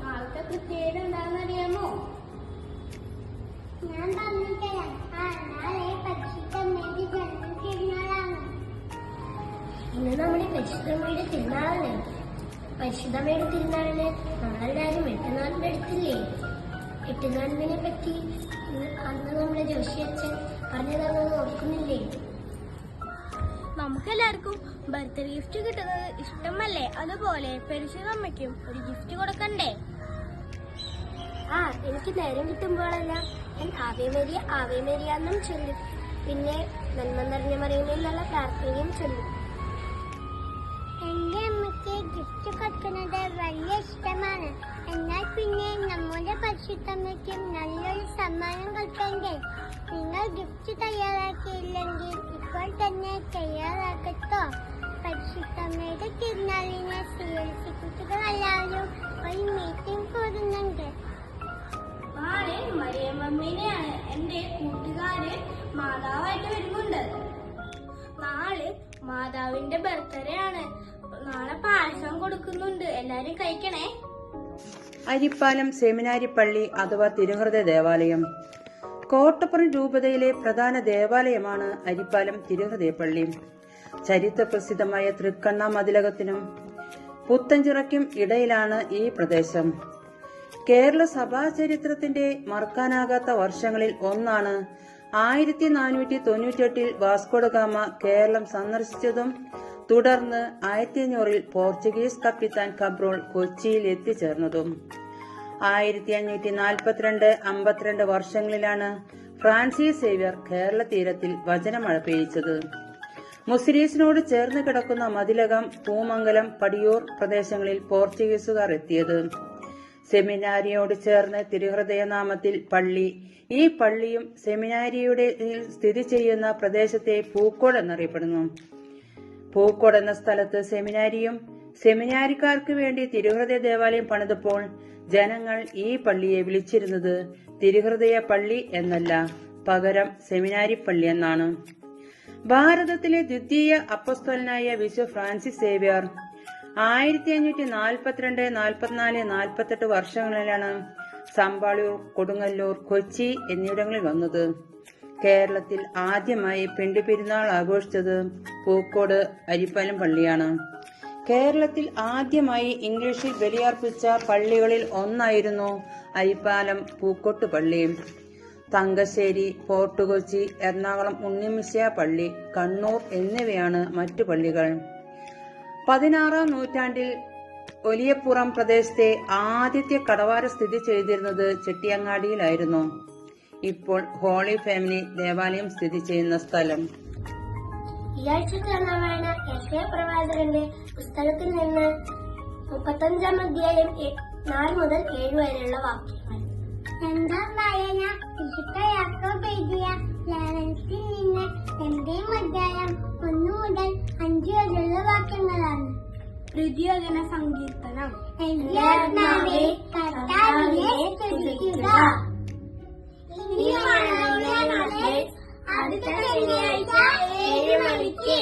നാളത്തെ പ്രത്യേകത എന്താണെന്നറിയാമോ? ഞാൻ പറഞ്ഞുതരാം. നാളെ പരിശുദ്ധമ്മയുടെ ജന്മതിരുനാളാണ്. ഇന്ന് നമ്മുടെ പരിശുദ്ധമ്മയുടെ തിരുനാളാണ്. പരിശുദ്ധമ്മയുടെ തിരുനാളിന് നമ്മളെല്ലാവരും എട്ടുനാളിന്റെ അടുത്തില്ലേ? എട്ടുനാളിനെ പറ്റി അന്ന് നമ്മുടെ ജോഷിയച്ഛൻ പറഞ്ഞു തന്നത് ഓർക്കുന്നില്ലേ? നമുക്കെല്ലാവർക്കും ബർത്ത്ഡേ ഗിഫ്റ്റ് കിട്ടുന്നത് ഇഷ്ടമല്ലേ? അതുപോലെ പരിശുദ്ധമ്മയ്ക്കും ഒരു ഗിഫ്റ്റ് കൊടുക്കണ്ടേ? എനിക്ക് നേരം കിട്ടുമ്പോഴെല്ലാം ഞാൻ ആവേ മേരിയ എന്നും ചൊല്ലും. പിന്നെ നന്മ നിറഞ്ഞ മറിയമേ എന്നുള്ള പ്രാർത്ഥനയും ചൊല്ലും. എന്റെ അമ്മയ്ക്ക് ഗിഫ്റ്റ് കൊടുക്കുന്നത് വലിയ ഇഷ്ടമാണ്. എന്നാൽ പിന്നെ നമ്മുടെ പരിശുദ്ധമ്മയ്ക്കും നല്ലൊരു സമ്മാനം കൊടുക്കണ്ടേ? നിങ്ങൾ ഗിഫ്റ്റ് തയ്യാറാക്കിയില്ലെങ്കിൽ ഇപ്പോൾ തന്നെ തയ്യാറാക്കട്ടോ. പരിശുദ്ധമ്മയുടെ തിരുനാളിനെ CLC കുട്ടികളെല്ലാവരും ഒരു മീറ്റിംഗ് കൂടുന്നുണ്ട്. നാളെ മറിയമ്മേനെയാണ് എന്റെ കൂട്ടുകാര് മാതാവായിട്ട് വരുന്നുണ്ട്. നാളെ മാതാവിന്റെ ബർത്ത്ഡേ ആണ്. നാളെ പായസം കൊടുക്കുന്നുണ്ട്, എല്ലാരും കഴിക്കണേ. അരിപ്പാലം സെമിനാരി പള്ളി അഥവാ തിരുഹൃദയ ദേവാലയം കോട്ടപ്പുറം രൂപതയിലെ പ്രധാന ദേവാലയമാണ് അരിപ്പാലം തിരുഹൃദയ പള്ളി. ചരിത്ര പ്രസിദ്ധമായ തൃക്കണ്ണ മതിലകത്തിനും പുത്തഞ്ചിറയ്ക്കും ഇടയിലാണ് ഈ പ്രദേശം. കേരള സഭാ ചരിത്രത്തിന്റെ മറക്കാനാകാത്ത വർഷങ്ങളിൽ ഒന്നാണ് 1498 വാസ്കോഡഗാമ കേരളം സന്ദർശിച്ചതും തുടർന്ന് 1500 പോർച്ചുഗീസ് കപ്പിത്താൻ കബ്രോൾ കൊച്ചിയിൽ എത്തിച്ചേർന്നതും. 1542-52 വർഷങ്ങളിലാണ് ഫ്രാൻസിസ് സേവ്യർ കേരള തീരത്തിൽ വചനമഴ പെയ്യിച്ചത്. മുസിരീസിനോട് ചേർന്ന് കിടക്കുന്ന മതിലകം, പൂമംഗലം, പടിയൂർ പ്രദേശങ്ങളിൽ പോർച്ചുഗീസുകാർ എത്തിയത്. സെമിനാരിയോട് ചേർന്ന് തിരുഹൃദയ നാമത്തിൽ പള്ളി. ഈ പള്ളിയും സെമിനാരിയുടെ സ്ഥിതി ചെയ്യുന്ന പ്രദേശത്തെ പൂക്കോട് എന്നറിയപ്പെടുന്നു. പൂക്കോട് എന്ന സ്ഥലത്ത് സെമിനാരിയും സെമിനാരിക്കാർക്ക് വേണ്ടി തിരുഹൃദയ ദേവാലയം പണിതപ്പോൾ ജനങ്ങൾ ഈ പള്ളിയെ വിളിച്ചിരുന്നത് തിരുഹൃദയ പള്ളി എന്നല്ല, പകരം സെമിനാരി പള്ളി എന്നാണ്. ഭാരതത്തിലെ ദ്വിതീയ അപ്പസ്തോലനായ വിശുദ്ധ ഫ്രാൻസിസ് സേവ്യർ 1542, 44, 48 വർഷങ്ങളിലാണ് സമ്പാളൂർ, കൊടുങ്ങല്ലൂർ, കൊച്ചി എന്നിവിടങ്ങളിൽ വന്നത്. കേരളത്തിൽ ആദ്യമായി പെരുന്നാൾ ആഘോഷിച്ചത് പൂക്കോട് അരിപ്പാലം പള്ളിയാണ്. കേരളത്തിൽ ആദ്യമായി ഇംഗ്ലീഷിൽ ബലിയർപ്പിച്ച പള്ളികളിൽ ഒന്നായിരുന്നു അരിപ്പാലം പൂക്കോട്ട് പള്ളി. തങ്കശ്ശേരി, ഫോർട്ട് കൊച്ചി, എറണാകുളം ഉണ്ണിമിശിഹ പള്ളി, കണ്ണൂർ എന്നിവയാണ് മറ്റു പള്ളികൾ. 16-ാം നൂറ്റാണ്ടിൽ ഒലിയപ്പുറം പ്രദേശത്തെ ആദ്യത്തെ കടവാര സ്ഥിതി ചെയ്തിരുന്നത് ചെട്ടിയങ്ങാടിയിലായിരുന്നു. ഇപ്പോൾ ഹോളി ഫാമിലി ദേവാലയം സ്ഥിതി ചെയ്യുന്ന സ്ഥലം. ഈ ആഴ്ചത്തെ രാമായണ യശയാപ്രവാചകന്റെ പുസ്തകത്തിൽ നിന്ന് 35-ാം അധ്യായം 4 മുതൽ 7 വരെയുള്ള വാക്യങ്ങൾ. രണ്ടാം വായന വിശുദ്ധ യാക്കോബ് എഴുതിയ ലേഖനത്തിൽ നിന്ന് 2-ാം അധ്യായം 1 മുതൽ 5 വരെയുള്ള വാക്യങ്ങളാണ്. ഹൃദയഗന സങ്കീർത്തനം. കർത്താവിനെ സ്തുതിക്കുക. ഇനി അടുത്ത ശനിയാഴ്ച 7 മണിക്ക്